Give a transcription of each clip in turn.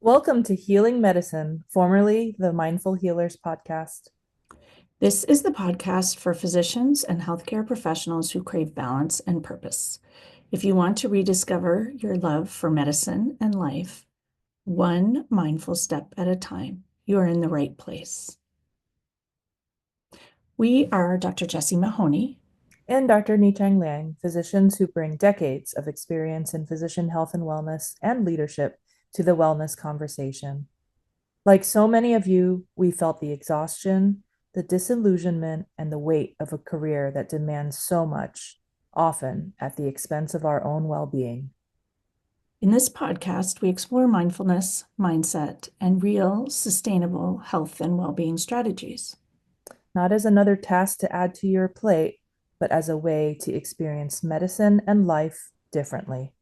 Welcome to Healing Medicine, formerly the Mindful Healers podcast. This is the podcast for physicians and healthcare professionals who crave balance and purpose. If you want to rediscover your love for medicine and life, one mindful step at a time, you are in the right place. We are Dr. Jessie Mahoney And Dr. Nichang Liang, physicians who bring decades of experience in physician health and wellness and leadership to the wellness conversation. Like so many of you, we felt the exhaustion, the disillusionment, and the weight of a career that demands so much, often at the expense of our own well being. In this podcast, we explore mindfulness, mindset, and real, sustainable health and well-being strategies. Not as another task to add to your plate, but as a way to experience medicine and life differently.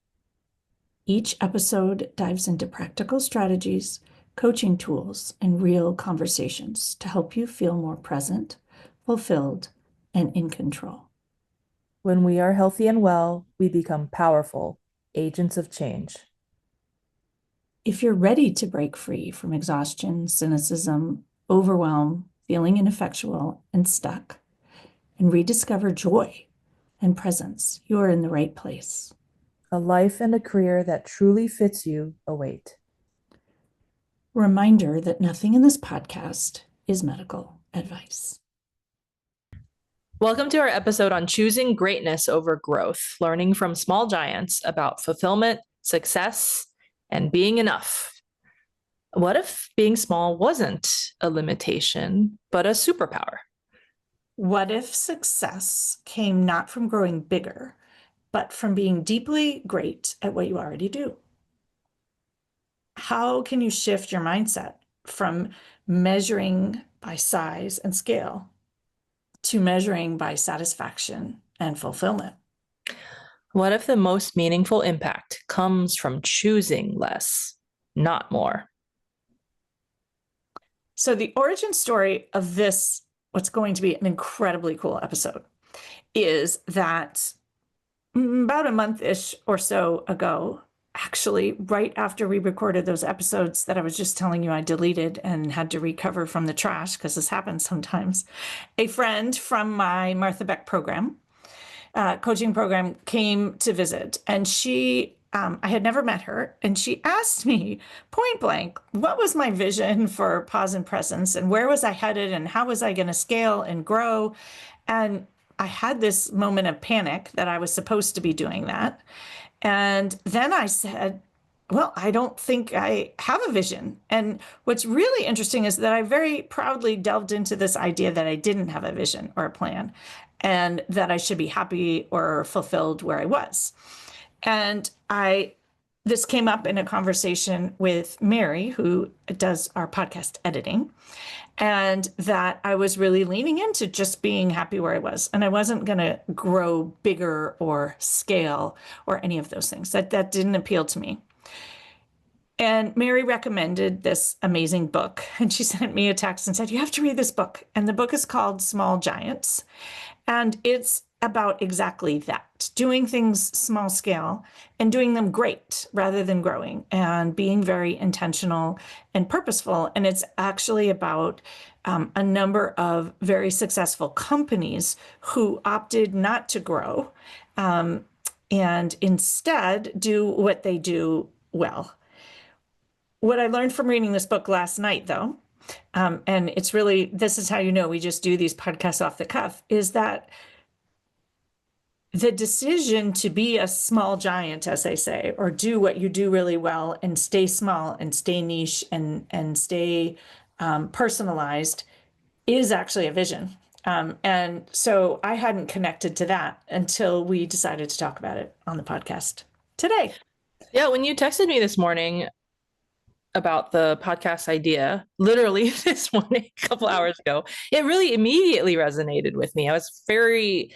Each episode dives into practical strategies, coaching tools, and real conversations to help you feel more present, fulfilled, and in control. When we are healthy and well, we become powerful agents of change. If you're ready to break free from exhaustion, cynicism, overwhelm, feeling ineffectual and stuck, and rediscover joy and presence, you are in the right place. A life and a career that truly fits you await. Reminder that nothing in this podcast is medical advice. Welcome to our episode on choosing greatness over growth, learning from small giants about fulfillment, success, and being enough. What if being small wasn't a limitation, but a superpower? What if success came not from growing bigger, but from being deeply great at what you already do? How can you shift your mindset from measuring by size and scale to measuring by satisfaction and fulfillment? What if the most meaningful impact comes from choosing less, not more? So the origin story of this, what's going to be an incredibly cool episode, is that about a month-ish or so ago, actually, right after we recorded those episodes that I was just telling you I deleted and had to recover from the trash, because this happens sometimes, a friend from my Martha Beck program, coaching program, came to visit, and I had never met her, and she asked me point blank, what was my vision for pause and presence, and where was I headed, and how was I going to scale and grow? And I had this moment of panic that I was supposed to be doing that. And then I said, well, I don't think I have a vision. And what's really interesting is that I very proudly delved into this idea that I didn't have a vision or a plan, and that I should be happy or fulfilled where I was. And this came up in a conversation with Mary, who does our podcast editing, and that I was really leaning into just being happy where I was. And I wasn't going to grow bigger or scale or any of those things. That didn't appeal to me. And Mary recommended this amazing book. And she sent me a text and said, you have to read this book. And the book is called Small Giants. And it's about exactly that, doing things small scale and doing them great rather than growing, and being very intentional and purposeful. And it's actually about a number of very successful companies who opted not to grow and instead do what they do well. What I learned from reading this book last night, though, and it's really, this is how you know we just do these podcasts off the cuff, is that the decision to be a small giant, as they say, or do what you do really well and stay small and stay niche and stay personalized is actually a vision. And so I hadn't connected to that until we decided to talk about it on the podcast today. Yeah, when you texted me this morning about the podcast idea, literally this morning, a couple hours ago, it really immediately resonated with me. I was very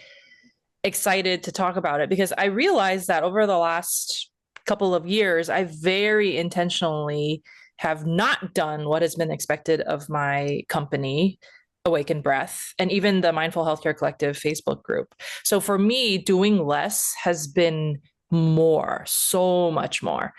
excited to talk about it because I realized that over the last couple of years, I very intentionally have not done what has been expected of my company, Awaken Breath, and even the Mindful Healthcare Collective Facebook group. So for me, doing less has been more, so much more.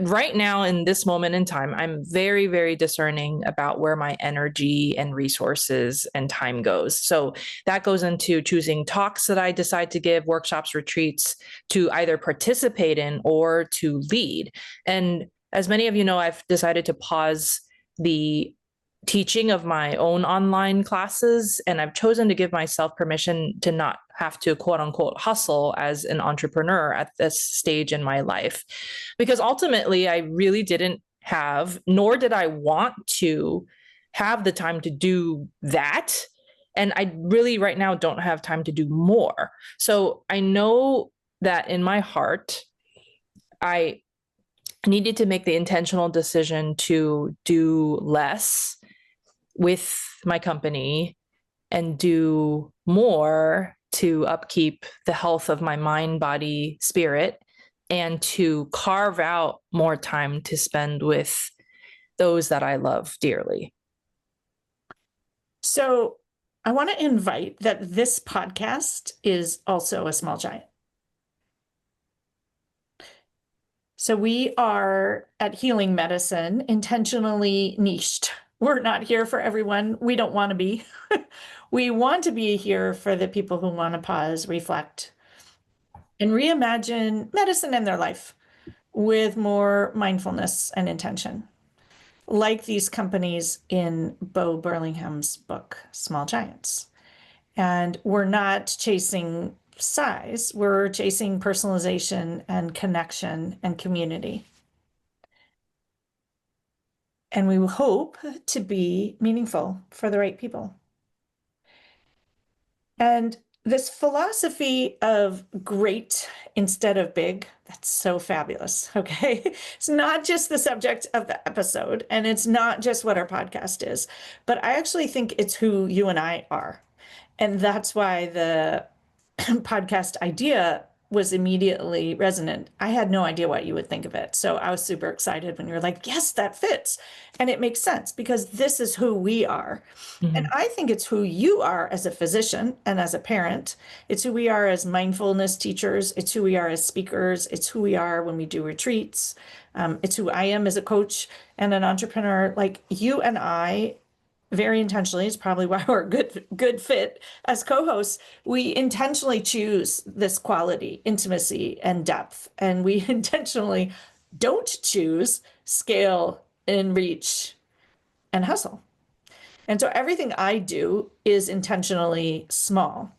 right now in this moment in time, I'm very, very discerning about where my energy and resources and time goes. So that goes into choosing talks that I decide to give, workshops, retreats, to either participate in or to lead. And as many of you know, I've decided to pause the teaching of my own online classes, and I've chosen to give myself permission to not have to quote unquote hustle as an entrepreneur at this stage in my life, because ultimately I really didn't have, nor did I want to have the time to do that. And I really right now don't have time to do more. So I know that in my heart, I needed to make the intentional decision to do less with my company and do more to upkeep the health of my mind, body, spirit, and to carve out more time to spend with those that I love dearly. So I want to invite that this podcast is also a small giant. So we are at Healing Medicine intentionally niched. We're not here for everyone. We don't want to be. We want to be here for the people who want to pause, reflect, and reimagine medicine in their life with more mindfulness and intention, like these companies in Bo Burlingham's book, Small Giants. And we're not chasing size, we're chasing personalization and connection and community. And we hope to be meaningful for the right people. And this philosophy of great instead of big, that's so fabulous. Okay. It's not just the subject of the episode, and it's not just what our podcast is, but I actually think it's who you and I are. And that's why the podcast idea was immediately resonant. I had no idea what you would think of it. So I was super excited when you were like, yes, that fits. And it makes sense because this is who we are. Mm-hmm. And I think it's who you are as a physician and as a parent. It's who we are as mindfulness teachers. It's who we are as speakers. It's who we are when we do retreats. It's who I am as a coach and an entrepreneur. Like you and I, very intentionally, it's probably why we're a good fit as co-hosts. We intentionally choose this quality, intimacy, and depth, and we intentionally don't choose scale and reach and hustle. And so everything I do is intentionally small.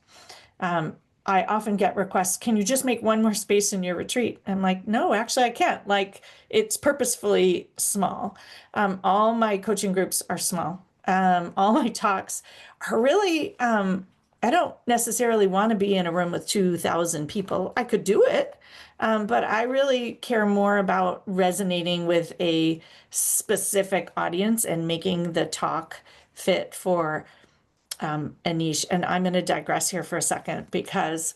I often get requests, can you just make one more space in your retreat? I'm like, no, actually I can't. Like, it's purposefully small. All my coaching groups are small. All my talks are really, I don't necessarily want to be in a room with 2,000 people. I could do it, but I really care more about resonating with a specific audience and making the talk fit for a niche. And I'm going to digress here for a second because,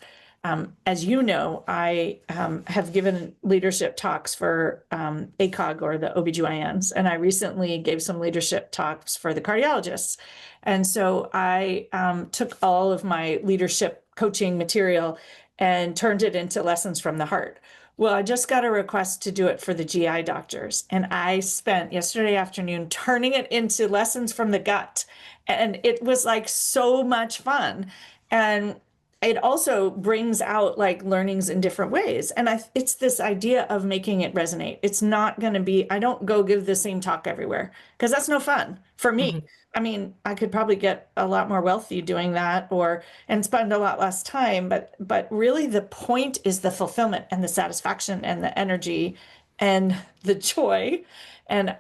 as you know, I have given leadership talks for ACOG or the OBGYNs, and I recently gave some leadership talks for the cardiologists. And so I took all of my leadership coaching material and turned it into lessons from the heart. Well, I just got a request to do it for the GI doctors, and I spent yesterday afternoon turning it into lessons from the gut. And it was like so much fun. And it also brings out like learnings in different ways. And it's this idea of making it resonate. It's not going to be, I don't go give the same talk everywhere because that's no fun for me. Mm-hmm. I mean, I could probably get a lot more wealthy doing that and spend a lot less time. But really the point is the fulfillment and the satisfaction and the energy and the joy. And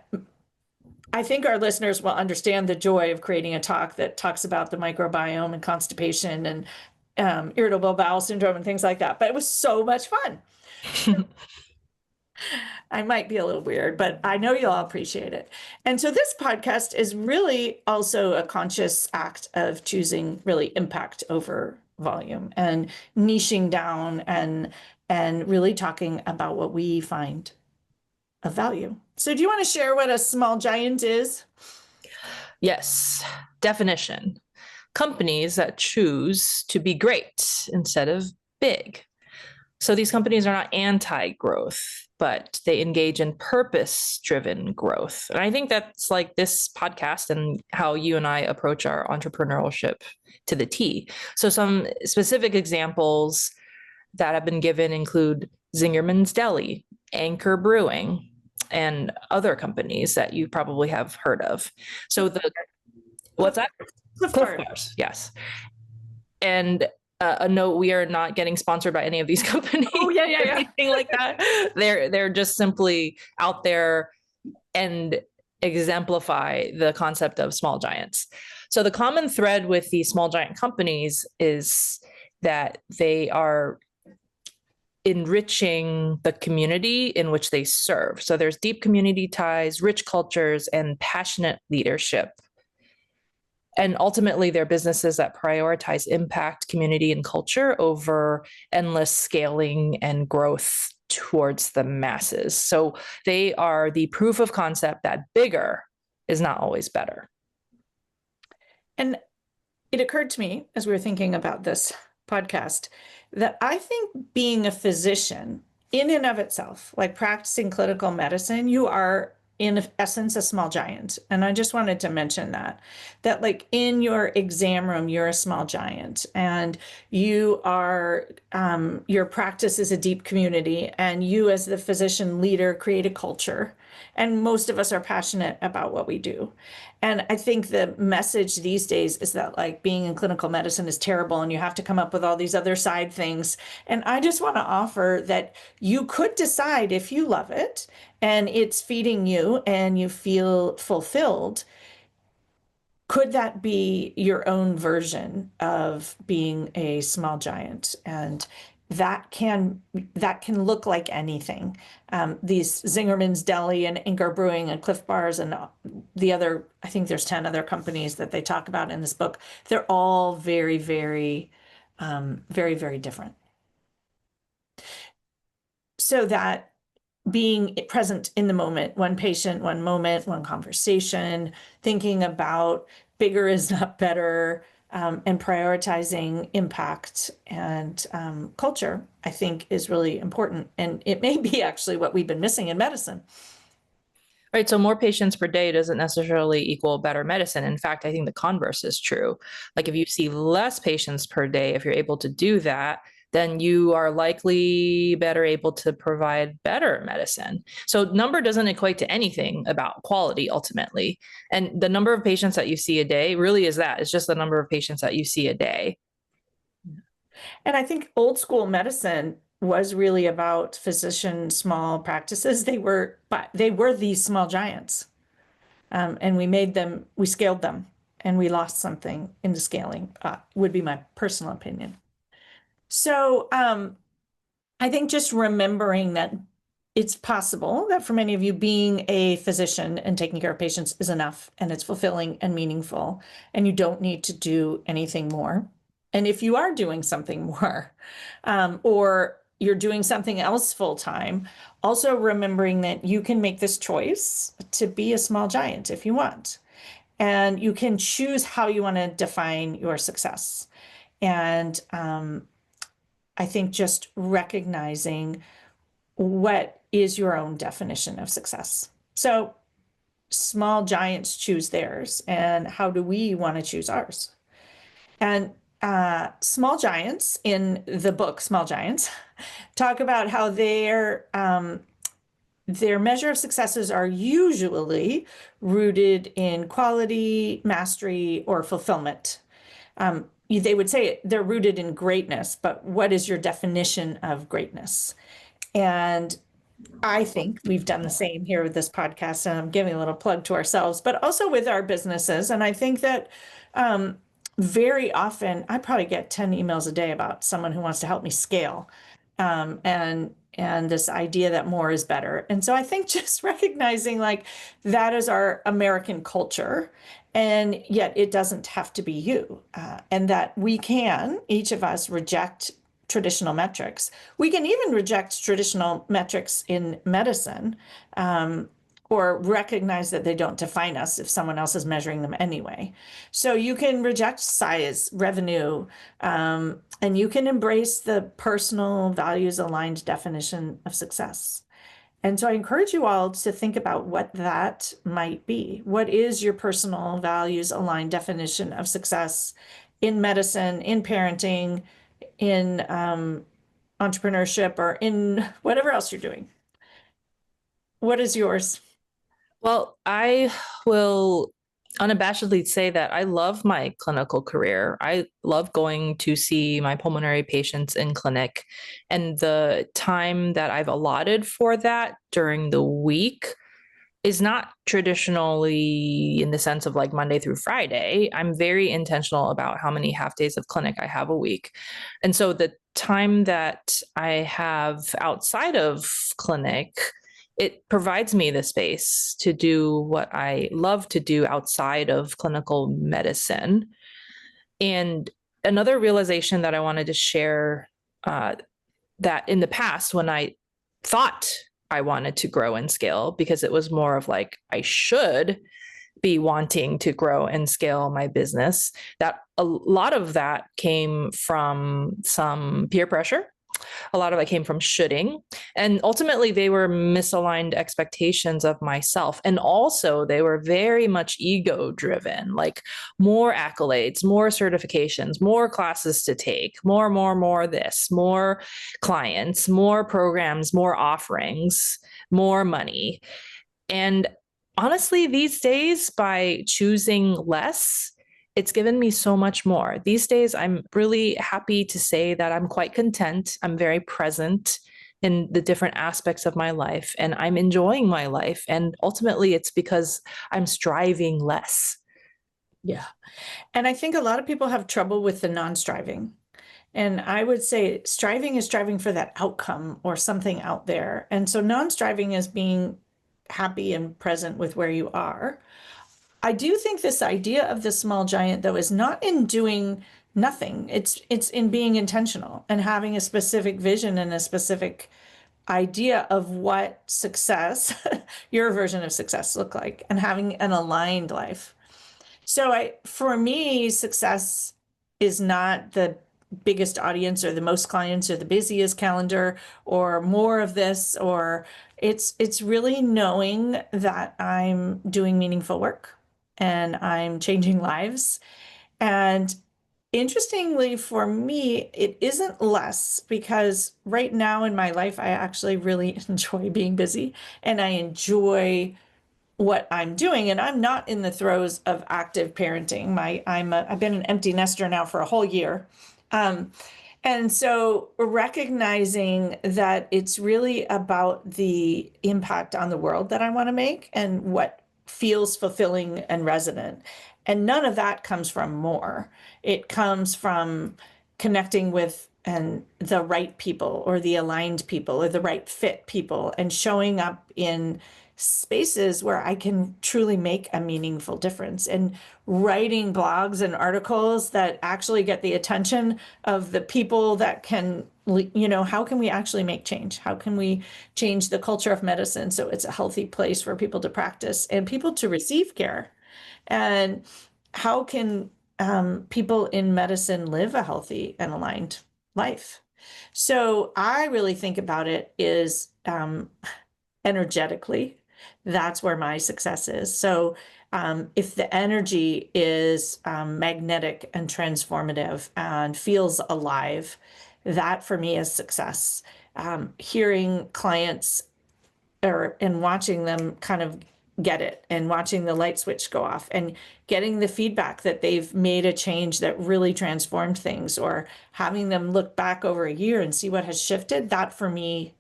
I think our listeners will understand the joy of creating a talk that talks about the microbiome and constipation and irritable bowel syndrome and things like that. But it was so much fun. I might be a little weird, but I know you'll all appreciate it. And so this podcast is really also a conscious act of choosing really impact over volume and niching down and really talking about what we find of value. So do you want to share what a small giant is? Yes. Definition: companies that choose to be great instead of big. So these companies are not anti-growth, but they engage in purpose-driven growth. And I think that's like this podcast and how you and I approach our entrepreneurship to the T. So some specific examples that have been given include Zingerman's Deli, Anchor Brewing, and other companies that you probably have heard of. So what's that? Cliff Bars, yes. And a note: we are not getting sponsored by any of these companies. Oh yeah, anything like that. They're just simply out there and exemplify the concept of small giants. So the common thread with these small giant companies is that they are enriching the community in which they serve. So there's deep community ties, rich cultures, and passionate leadership. And ultimately, they're businesses that prioritize impact, community, and culture over endless scaling and growth towards the masses. So they are the proof of concept that bigger is not always better. And it occurred to me as we were thinking about this podcast that I think being a physician in and of itself, like practicing clinical medicine, you are in essence a small giant. And I just wanted to mention that like in your exam room, you're a small giant, and you are, your practice is a deep community, and you as the physician leader create a culture. And most of us are passionate about what we do. And I think the message these days is that like being in clinical medicine is terrible and you have to come up with all these other side things. And I just want to offer that you could decide if you love it and it's feeding you and you feel fulfilled. Could that be your own version of being a small giant? And that can look like anything. These Zingerman's Deli and Anchor Brewing and Cliff Bars and the other, I think there's 10 other companies that they talk about in this book. They're all very, very, very, very different. So that being present in the moment, one patient, one moment, one conversation, thinking about bigger is not better, and prioritizing impact and culture, I think is really important. And it may be actually what we've been missing in medicine. Right. So more patients per day doesn't necessarily equal better medicine. In fact, I think the converse is true. Like if you see less patients per day, if you're able to do that, then you are likely better able to provide better medicine. So number doesn't equate to anything about quality ultimately. And the number of patients that you see a day really is that. It's just the number of patients that you see a day. And I think old school medicine was really about physician small practices. They were these small giants. And we scaled them, and we lost something in the scaling, would be my personal opinion. So I think just remembering that it's possible that for many of you, being a physician and taking care of patients is enough, and it's fulfilling and meaningful, and you don't need to do anything more. And if you are doing something more, or you're doing something else full time, also remembering that you can make this choice to be a small giant if you want. And you can choose how you want to define your success. And I think just recognizing what is your own definition of success. So small giants choose theirs, and how do we want to choose ours? And small giants in the book, Small Giants, talk about how their measure of successes are usually rooted in quality, mastery, or fulfillment. They would say they're rooted in greatness, but what is your definition of greatness? And I think we've done the same here with this podcast, and I'm giving a little plug to ourselves, but also with our businesses. And I think that very often I probably get 10 emails a day about someone who wants to help me scale, and this idea that more is better. And so I think just recognizing like that is our American culture, and yet it doesn't have to be you, and that we can, each of us, reject traditional metrics. We can even reject traditional metrics in medicine, or recognize that they don't define us if someone else is measuring them anyway. So you can reject size, revenue, and you can embrace the personal values aligned definition of success. And so I encourage you all to think about what that might be. What is your personal values aligned definition of success in medicine, in parenting, in entrepreneurship, or in whatever else you're doing? What is yours? Well, I will unabashedly say that I love my clinical career. I love going to see my pulmonary patients in clinic, and the time that I've allotted for that during the week is not traditionally in the sense of like Monday through Friday. I'm very intentional about how many half days of clinic I have a week. And so the time that I have outside of clinic, it provides me the space to do what I love to do outside of clinical medicine. And another realization that I wanted to share, that in the past, when I thought I wanted to grow and scale, because it was more of like I should be wanting to grow and scale my business, that a lot of that came from some peer pressure. A lot of it came from shoulding. And ultimately, they were misaligned expectations of myself. And also, they were very much ego driven, like more accolades, more certifications, more classes to take, more this, more clients, more programs, more offerings, more money. And honestly, these days, by choosing less, it's given me so much more. These days, I'm really happy to say that I'm quite content. I'm very present in the different aspects of my life, and I'm enjoying my life. And ultimately, it's because I'm striving less. Yeah. And I think a lot of people have trouble with the non-striving. And I would say striving is striving for that outcome or something out there. And so non-striving is being happy and present with where you are. I do think this idea of the small giant, though, is not in doing nothing. It's in being intentional and having a specific vision and a specific idea of what success, your version of success, look like, and having an aligned life. For me, success is not the biggest audience or the most clients or the busiest calendar or more of this, or it's really knowing that I'm doing meaningful work and I'm changing lives. And interestingly, for me, it isn't less because right now in my life, I actually really enjoy being busy and I enjoy what I'm doing, and I'm not in the throes of active parenting. I've been an empty nester now for a whole year. Um, and so recognizing that it's really about the impact on the world that I want to make and what feels fulfilling and resonant. And none of that comes from more. It comes from connecting with and the right people or the aligned people or the right fit people and showing up in spaces where I can truly make a meaningful difference and writing blogs and articles that actually get the attention of the people that can, how can we actually make change? How can we change the culture of medicine so it's a healthy place for people to practice and people to receive care? And how can people in medicine live a healthy and aligned life? So I really think about it is energetically. That's where my success is. So if the energy is magnetic and transformative and feels alive, that for me is success. Hearing clients and watching them kind of get it and watching the light switch go off and getting the feedback that they've made a change that really transformed things, or having them look back over a year and see what has shifted, that for me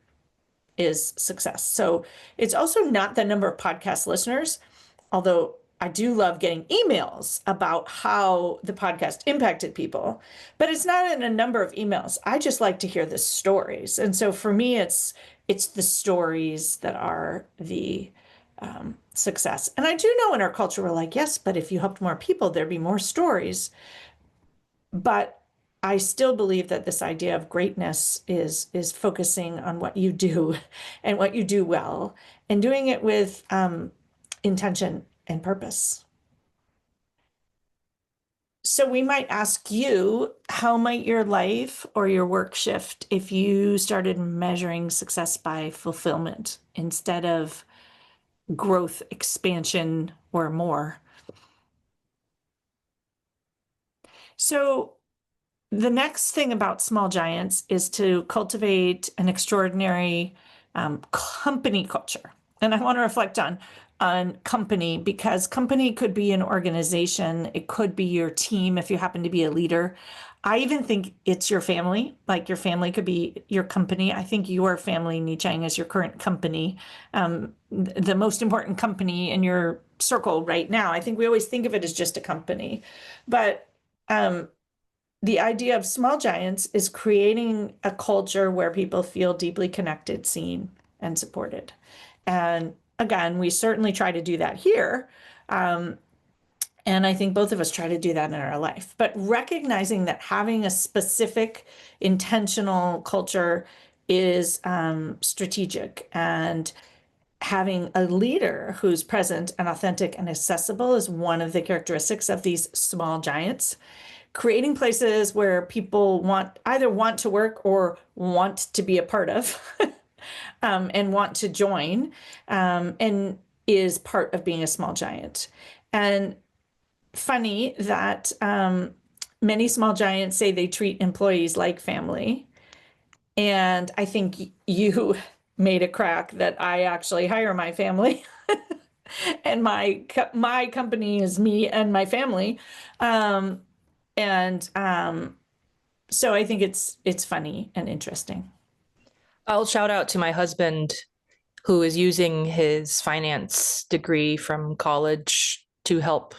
is success. So it's also not the number of podcast listeners, although I do love getting emails about how the podcast impacted people, but it's not in a number of emails. I just like to hear the stories. And so for me, it's the stories that are the success. And I do know in our culture, we're like, yes, but if you helped more people, there'd be more stories. But I still believe that this idea of greatness is focusing on what you do and what you do well and doing it with intention and purpose. So we might ask you, how might your life or your work shift if you started measuring success by fulfillment instead of growth, expansion, or more? So the next thing about small giants is to cultivate an extraordinary company culture. And I want to reflect on company, because company could be an organization, it could be your team if you happen to be a leader. I even think it's your family, like your family could be your company. I think your family, Nichang, is your current company, the most important company in your circle right now. I think we always think of it as just a company, but the idea of small giants is creating a culture where people feel deeply connected, seen, and supported. And again, we certainly try to do that here. And I think both of us try to do that in our life. But recognizing that having a specific intentional culture is strategic, and having a leader who's present and authentic and accessible is one of the characteristics of these small giants. Creating places where people either want to work or want to be a part of, and want to join, and is part of being a small giant. And funny that many small giants say they treat employees like family. And I think you made a crack that I actually hire my family. And my company is me and my family. And so I think it's funny and interesting. I'll shout out to my husband, who is using his finance degree from college to help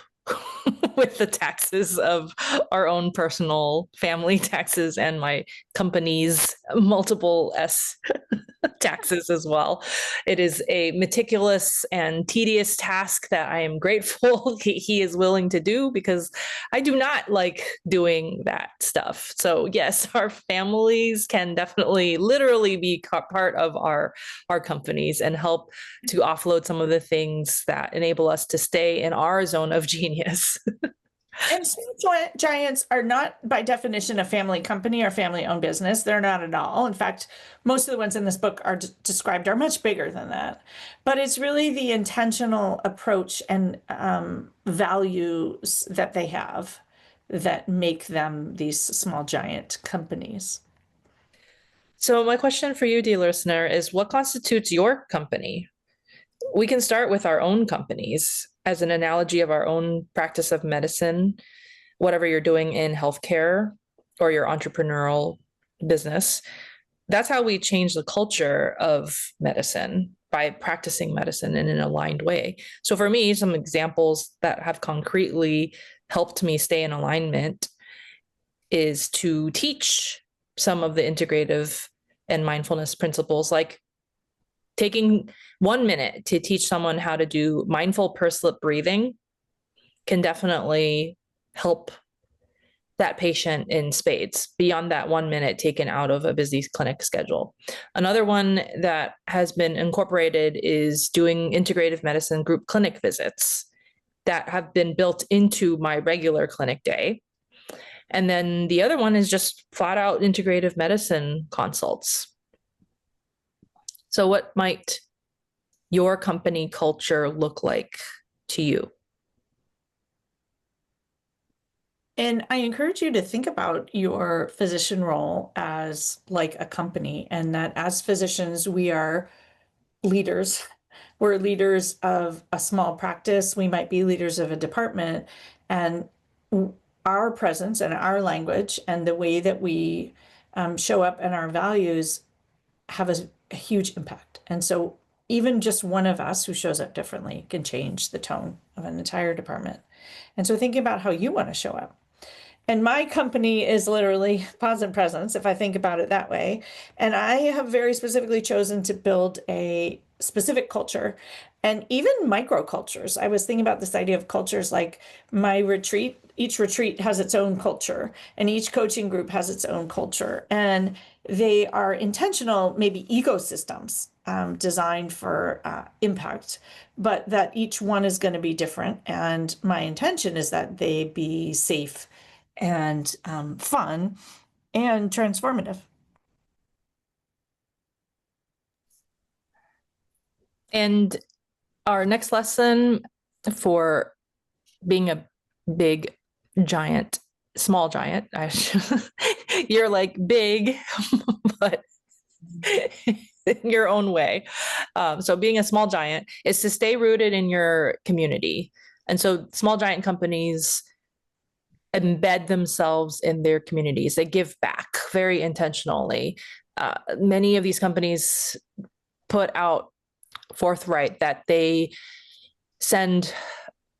with the taxes of our own personal family taxes and my company's multiple S taxes as well. It is a meticulous and tedious task that I am grateful he is willing to do, because I do not like doing that stuff. So yes, our families can definitely literally be part of our companies and help to offload some of the things that enable us to stay in our zone of genius. And small giants are not, by definition, a family company or family-owned business. They're not at all. In fact, most of the ones in this book are described are much bigger than that. But it's really the intentional approach and values that they have that make them these small giant companies. So my question for you, dear listener, is what constitutes your company? We can start with our own companies as an analogy of our own practice of medicine, whatever you're doing in healthcare or your entrepreneurial business. That's how we change the culture of medicine, by practicing medicine in an aligned way. So for me, some examples that have concretely helped me stay in alignment is to teach some of the integrative and mindfulness principles, like taking 1 minute to teach someone how to do mindful pursed lip breathing can definitely help that patient in spades beyond that 1 minute taken out of a busy clinic schedule. Another one that has been incorporated is doing integrative medicine group clinic visits that have been built into my regular clinic day. And then the other one is just flat out integrative medicine consults. So what might your company culture look like to you? And I encourage you to think about your physician role as like a company, and that as physicians, we are leaders. We're leaders of a small practice. We might be leaders of a department, and our presence and our language and the way that we show up and our values have a huge impact. And so even just one of us who shows up differently can change the tone of an entire department. And so thinking about how you want to show up. And my company is literally Pause and Presence, if I think about it that way. And I have very specifically chosen to build a specific culture and even microcultures. I was thinking about this idea of cultures, like my retreat, each retreat has its own culture, and each coaching group has its own culture. And they are intentional, maybe ecosystems designed for impact, but that each one is going to be different. And my intention is that they be safe and fun and transformative. And our next lesson for being a big giant, small giant, you're like big, but in your own way. So being a small giant is to stay rooted in your community. And so small giant companies embed themselves in their communities. They give back very intentionally. Many of these companies put out forthright that they send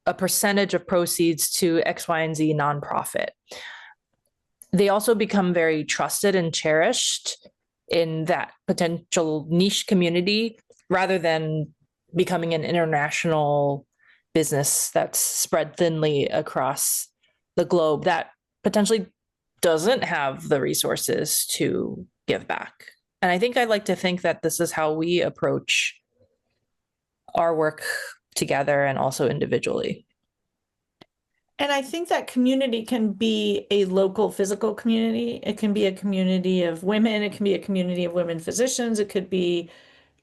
a percentage of proceeds to X, Y, and Z nonprofit. They also become very trusted and cherished in that potential niche community rather than becoming an international business that's spread thinly across the globe that potentially doesn't have the resources to give back. And I think I'd like to think that this is how we approach our work together and also individually. And I think that community can be a local physical community. It can be a community of women. It can be a community of women physicians. It could be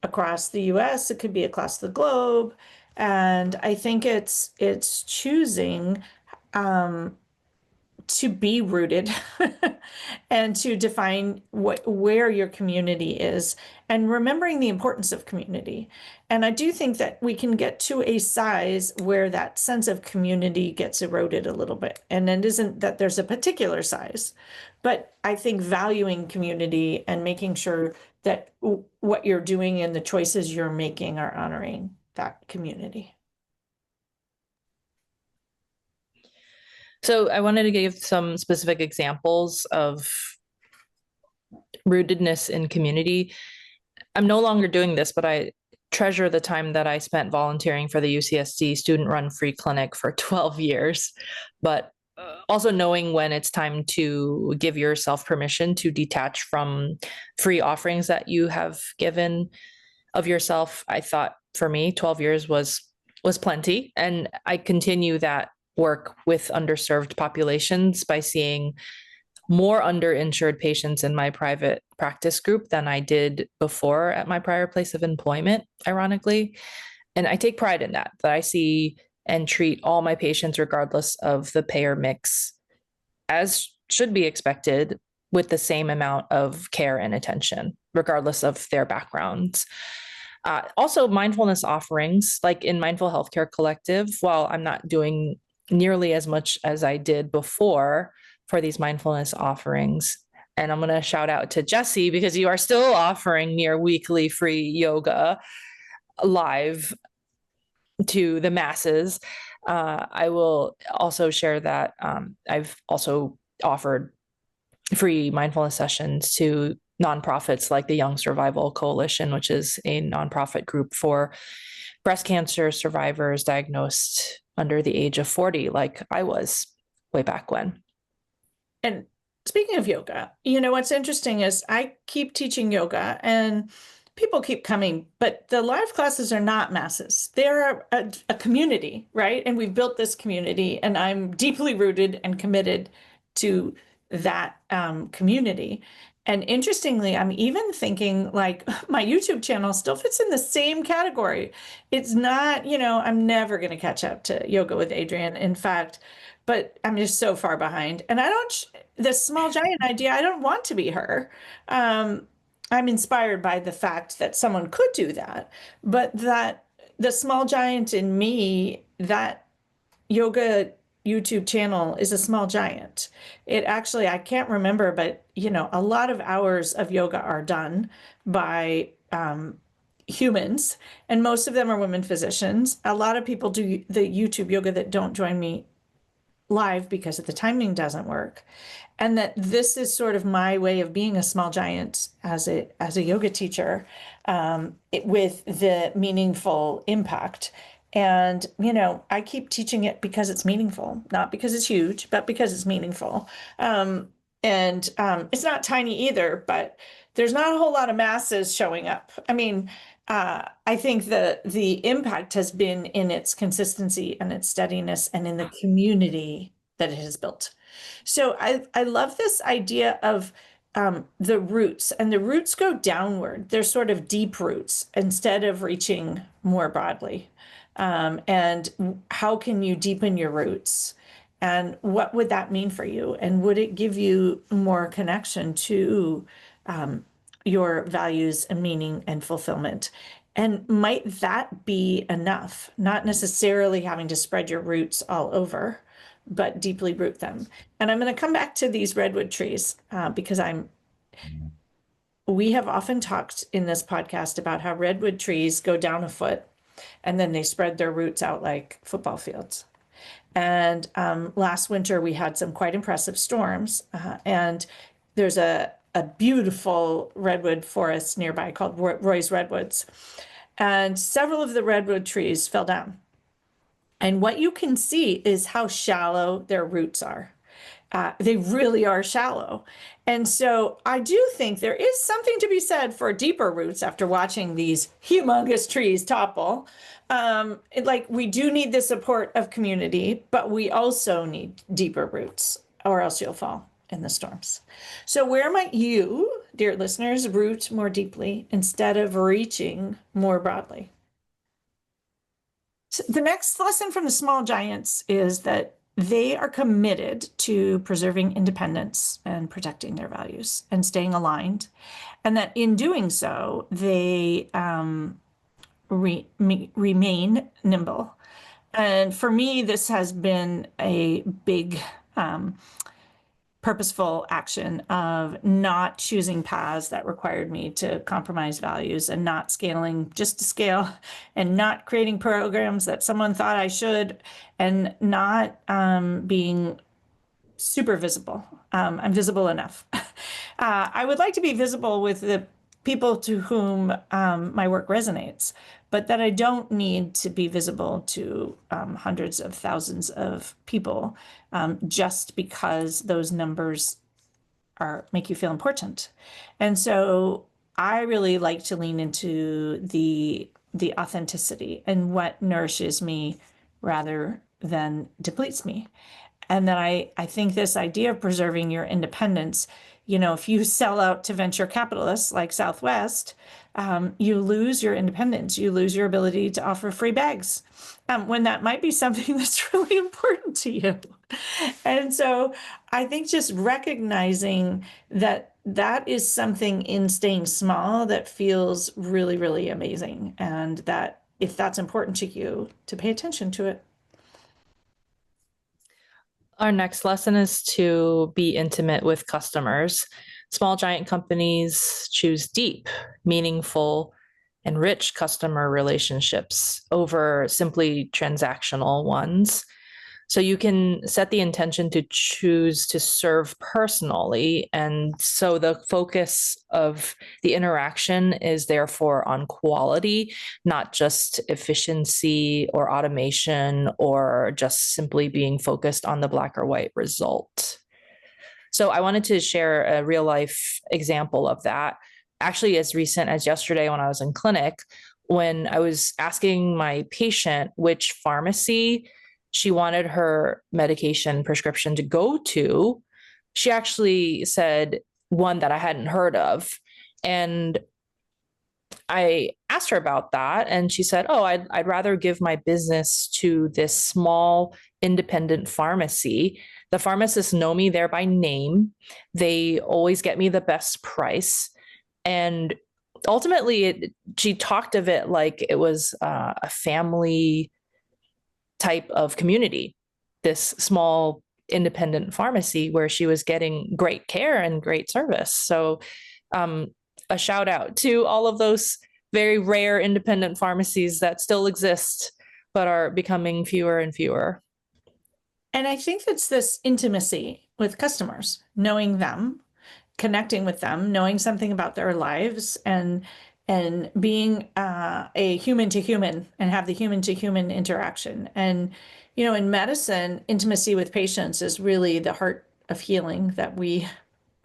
across the US. It could be across the globe. And I think it's choosing to be rooted and to define where your community is and remembering the importance of community. And I do think that we can get to a size where that sense of community gets eroded a little bit. And it isn't that there's a particular size, but I think valuing community and making sure that what you're doing and the choices you're making are honoring that community. So I wanted to give some specific examples of rootedness in community. I'm no longer doing this, but I treasure the time that I spent volunteering for the UCSD student run free clinic for 12 years, but also knowing when it's time to give yourself permission to detach from free offerings that you have given of yourself. I thought for me, 12 years was plenty. And I continue that work with underserved populations by seeing more underinsured patients in my private practice group than I did before at my prior place of employment, ironically. And I take pride in that I see and treat all my patients, regardless of the payer mix, as should be expected, with the same amount of care and attention, regardless of their backgrounds. Also, mindfulness offerings, like in Mindful Healthcare Collective, while I'm not doing nearly as much as I did before for these mindfulness offerings. And I'm going to shout out to Jessie because you are still offering near weekly free yoga live to the masses. I will also share that I've also offered free mindfulness sessions to nonprofits like the Young Survival Coalition, which is a nonprofit group for breast cancer survivors diagnosed under the age of 40, like I was way back when. And speaking of yoga, what's interesting is I keep teaching yoga and people keep coming, but the live classes are not masses. They're a community, right? And we've built this community, and I'm deeply rooted and committed to that community. And interestingly, I'm even thinking like my YouTube channel still fits in the same category. It's not, I'm never going to catch up to Yoga with Adrienne. In fact, but I'm just so far behind. And the small giant idea, I don't want to be her. I'm inspired by the fact that someone could do that, but that the small giant in me, that yoga YouTube channel is a small giant. It actually, I can't remember, but a lot of hours of yoga are done by humans, and most of them are women physicians. A lot of people do the YouTube yoga that don't join me live because the timing doesn't work. And that this is sort of my way of being a small giant as a yoga teacher, with the meaningful impact. And, I keep teaching it because it's meaningful, not because it's huge, but because it's meaningful. It's not tiny either, but there's not a whole lot of masses showing up. I mean, I think the impact has been in its consistency and its steadiness and in the community that it has built. So I love this idea of the roots, and the roots go downward. They're sort of deep roots instead of reaching more broadly. And how can you deepen your roots? And what would that mean for you? And would it give you more connection to your values and meaning and fulfillment? And might that be enough? Not necessarily having to spread your roots all over, but deeply root them. And I'm going to come back to these redwood trees because we have often talked in this podcast about how redwood trees go down a foot and then they spread their roots out like football fields. And last winter we had some quite impressive storms, and there's a beautiful redwood forest nearby called Roy's Redwoods. And several of the redwood trees fell down. And what you can see is how shallow their roots are. They really are shallow. And so I do think there is something to be said for deeper roots after watching these humongous trees topple. Like we do need the support of community, but we also need deeper roots, or else you'll fall in the storms. So where might you, dear listeners, root more deeply instead of reaching more broadly? So the next lesson from the small giants is that they are committed to preserving independence and protecting their values and staying aligned. And that in doing so, they remain nimble. And for me, this has been a big purposeful action of not choosing paths that required me to compromise values and not scaling just to scale and not creating programs that someone thought I should and not being super visible. I'm visible enough. I would like to be visible with the people to whom my work resonates, but that I don't need to be visible to hundreds of thousands of people just because those numbers make you feel important. And so I really like to lean into the authenticity and what nourishes me rather than depletes me. And then I think this idea of preserving your independence, if you sell out to venture capitalists like Southwest, you lose your independence. You lose your ability to offer free bags when that might be something that's really important to you. And so I think just recognizing that that is something in staying small that feels really, really amazing. And that if that's important to you, to pay attention to it. Our next lesson is to be intimate with customers. Small giant companies choose deep, meaningful, and rich customer relationships over simply transactional ones. So you can set the intention to choose to serve personally. And so the focus of the interaction is therefore on quality, not just efficiency or automation or just simply being focused on the black or white result. So I wanted to share a real life example of that. Actually, as recent as yesterday when I was in clinic, when I was asking my patient which pharmacy she wanted her medication prescription to go to, she actually said one that I hadn't heard of. And I asked her about that, and she said, "Oh, I'd rather give my business to this small independent pharmacy. The pharmacists know me there by name. They always get me the best price." And ultimately, she talked of it like it was a family type of community, this small independent pharmacy where she was getting great care and great service. So a shout out to all of those very rare independent pharmacies that still exist, but are becoming fewer and fewer. And I think it's this intimacy with customers, knowing them, connecting with them, knowing something about their lives, and being a human to human and have the human to human interaction. And, in medicine, intimacy with patients is really the heart of healing that we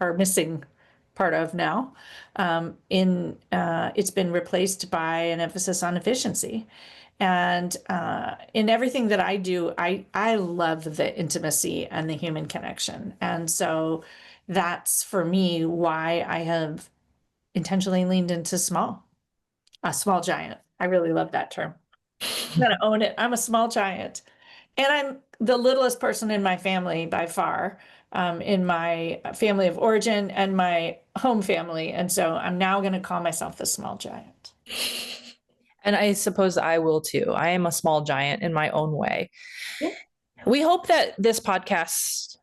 are missing part of now. It's been replaced by an emphasis on efficiency. And in everything that I do, I love the intimacy and the human connection. And so that's for me why I have intentionally leaned into a small giant. I really love that term. I'm gonna own it. I'm a small giant. And I'm the littlest person in my family by far, in my family of origin and my home family. And so I'm now going to call myself the small giant. And I suppose I will too. I am a small giant in my own way. Yeah. We hope that this podcast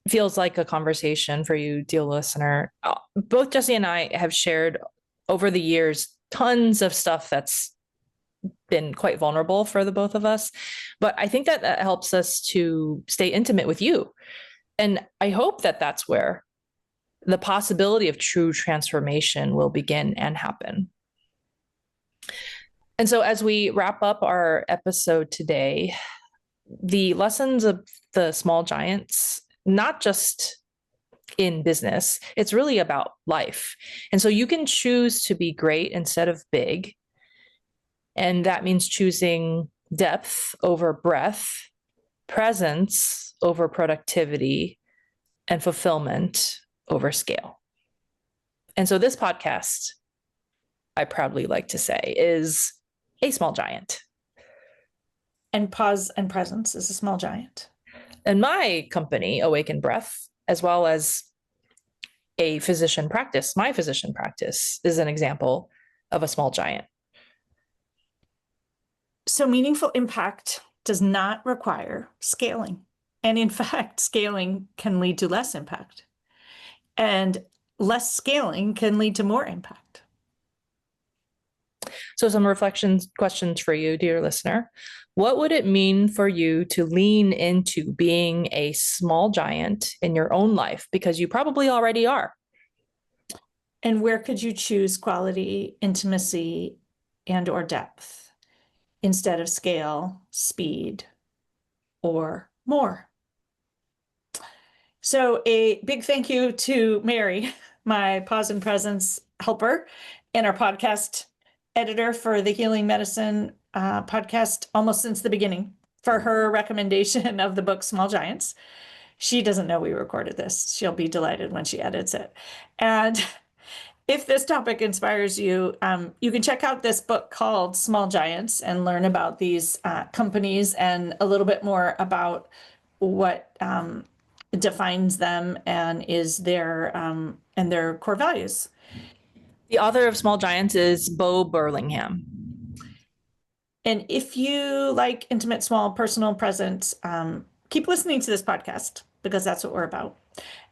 feels like a conversation for you, dear listener. Both Jessie and I have shared over the years tons of stuff that's been quite vulnerable for the both of us. But I think that helps us to stay intimate with you. And I hope that that's where the possibility of true transformation will begin and happen. And so, as we wrap up our episode today, the lessons of the small giants, not just in business, it's really about life. And so, you can choose to be great instead of big. And that means choosing depth over breadth, presence over productivity, and fulfillment over scale. And so, this podcast, I proudly like to say, is a small giant. And pause and presence is a small giant. And my company, Awaken Breath, as well as a physician practice, my physician practice, is an example of a small giant. So meaningful impact does not require scaling. And in fact, scaling can lead to less impact. And less scaling can lead to more impact. So, some reflections, questions for you, dear listener. What would it mean for you to lean into being a small giant in your own life? Because you probably already are. And where could you choose quality, intimacy, and or depth instead of scale, speed, or more? So a big thank you to Mary, my pause and presence helper and our podcast editor for the Healing Medicine podcast almost since the beginning, for her recommendation of the book Small Giants. She doesn't know we recorded this. She'll be delighted when she edits it. And if this topic inspires you, you can check out this book called Small Giants and learn about these companies and a little bit more about what defines them and is their and their core values. The author of Small Giants is Bo Burlingham. And if you like intimate, small, personal presence, keep listening to this podcast because that's what we're about.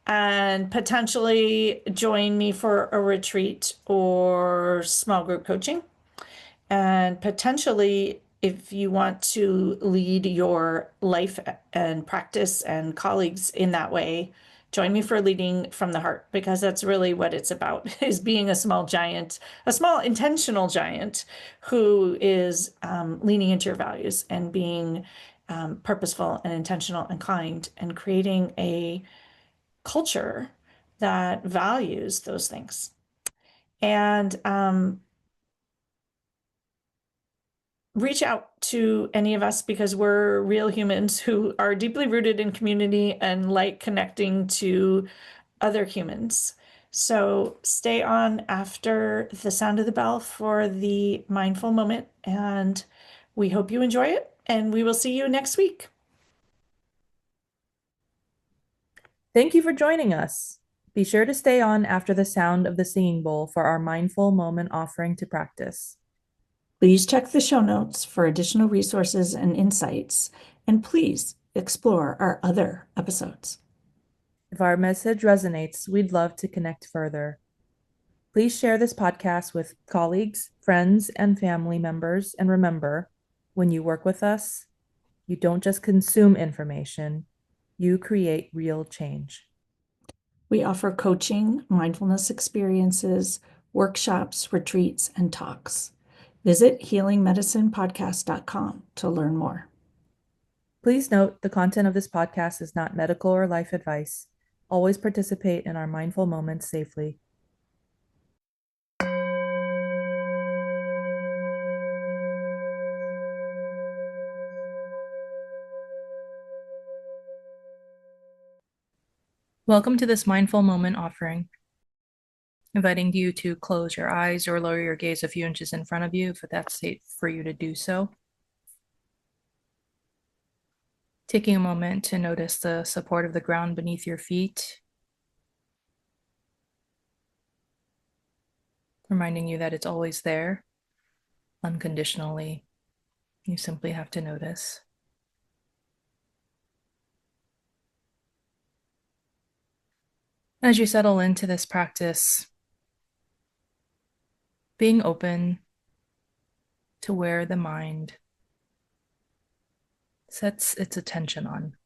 And potentially join me for a retreat or small group coaching. And potentially, if you want to lead your life and practice and colleagues in that way, join me for leading from the heart, because that's really what it's about, is being a small giant, a small intentional giant who is leaning into your values and being purposeful and intentional and kind and creating a culture that values those things. And reach out to any of us because we're real humans who are deeply rooted in community and like connecting to other humans. So stay on after the sound of the bell for the mindful moment, and we hope you enjoy it, and we will see you next week. Thank you for joining us. Be sure to stay on after the sound of the singing bowl for our mindful moment offering to practice. Please check the show notes for additional resources and insights, and please explore our other episodes. If our message resonates, we'd love to connect further. Please share this podcast with colleagues, friends, and family members. And remember, when you work with us, you don't just consume information, you create real change. We offer coaching, mindfulness experiences, workshops, retreats, and talks. Visit healingmedicinepodcast.com to learn more. Please note the content of this podcast is not medical or life advice. Always participate in our mindful moments safely. Welcome to this mindful moment offering, inviting you to close your eyes or lower your gaze a few inches in front of you if that's safe for you to do so. Taking a moment to notice the support of the ground beneath your feet, reminding you that it's always there, unconditionally. You simply have to notice. As you settle into this practice, being open to where the mind sets its attention on.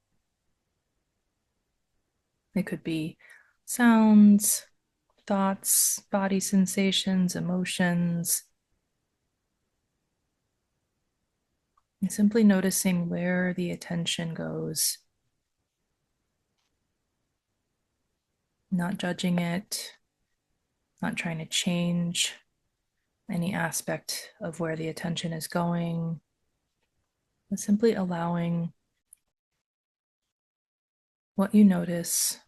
It could be sounds, thoughts, body sensations, emotions, and simply noticing where the attention goes, not judging it, not trying to change any aspect of where the attention is going, but simply allowing what you notice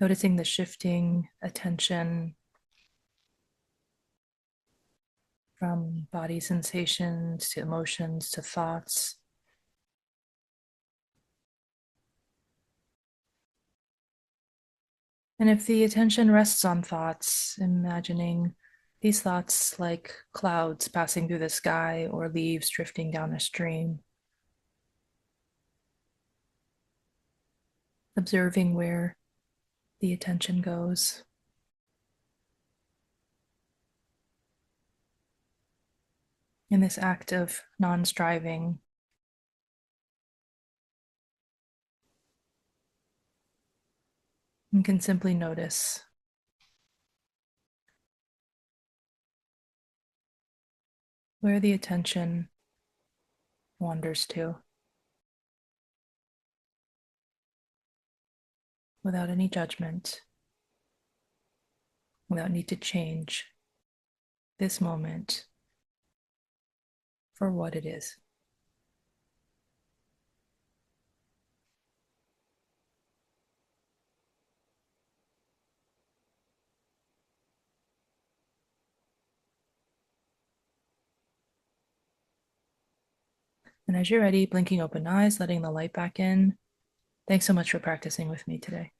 noticing the shifting attention from body sensations to emotions to thoughts. And if the attention rests on thoughts, imagining these thoughts like clouds passing through the sky or leaves drifting down a stream, observing where the attention goes. In this act of non striving, you can simply notice where the attention wanders to without any judgment, without need to change this moment for what it is. And as you're ready, blinking open eyes, letting the light back in. Thanks so much for practicing with me today.